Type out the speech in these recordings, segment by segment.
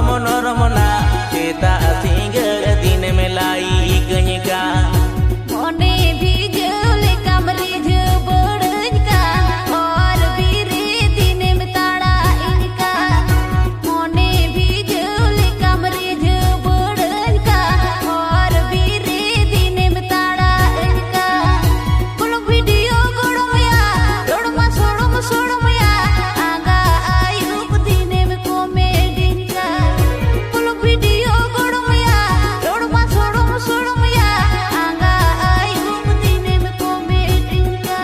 रमना चेता सिंगर दिन में लाई गनिका मोने भी जले कमरे जो बड़न का और बीरे दिन में ताड़ा इनका मोने भी जले कमरे जो बड़न का और बीरे दिन में ताड़ा इनका कुल वीडियो गोड़मया रोड़मा सोड़मया आगा आयुब दिन में कॉमेडी का कुल वीडियो गोड़मया रोड़मा सोड़मया आगा आयुब दिन में कॉमेडी का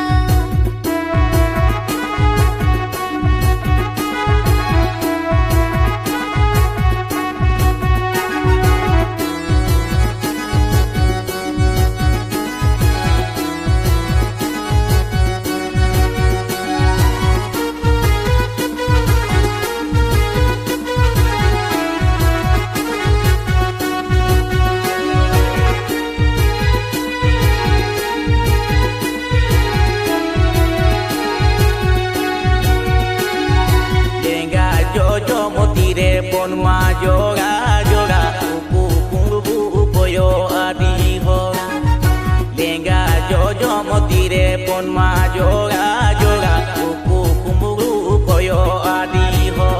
jojo motire pon ma joga joga upu pungu koyo adi ho lenga jojo motire pon ma joga joga upu pungu koyo adi ho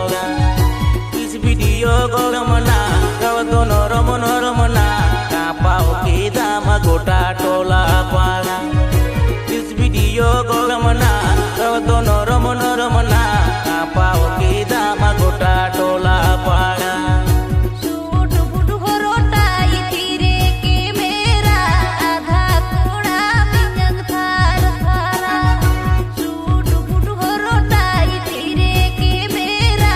is video goramana kawdono romona kapau kita magota tola para is video goramana kawdono romona kapau kita magota tola para suit boot होरोटा इतिरे के मेरा आधा कोड़ा मिंजंग थार थारा suit boot होरोटा इतिरे के मेरा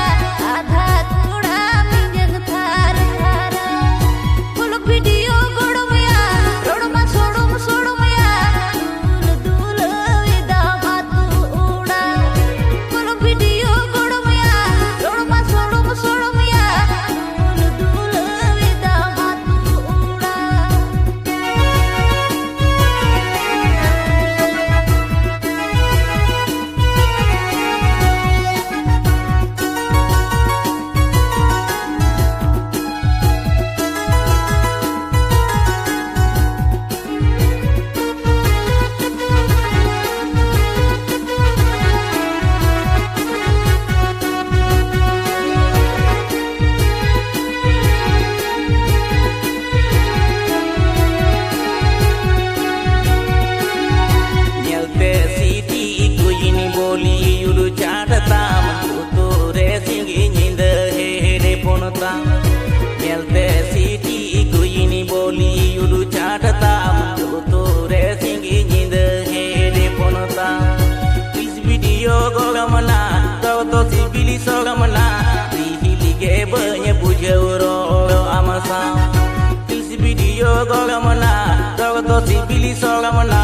आधा कोड़ा मिंजंग थार थारा कुल वीडियो गोड़मया रोड़मा सोड़मया दूल वेदा मातु उड़ा कुल वीडियो गोड़मया रोड़मा सोड़मया दूल वेदा मातु उड़ा nyelte siti ku ini boli yulu chadata tu racing nyinde he ponta nyelte siti ku ini boli yulu chadata tu racing nyinde he ponta is video gogamana kau to sibili sogamana dihili ge banya bujero amasa is video gogamana kau to sibili sogamana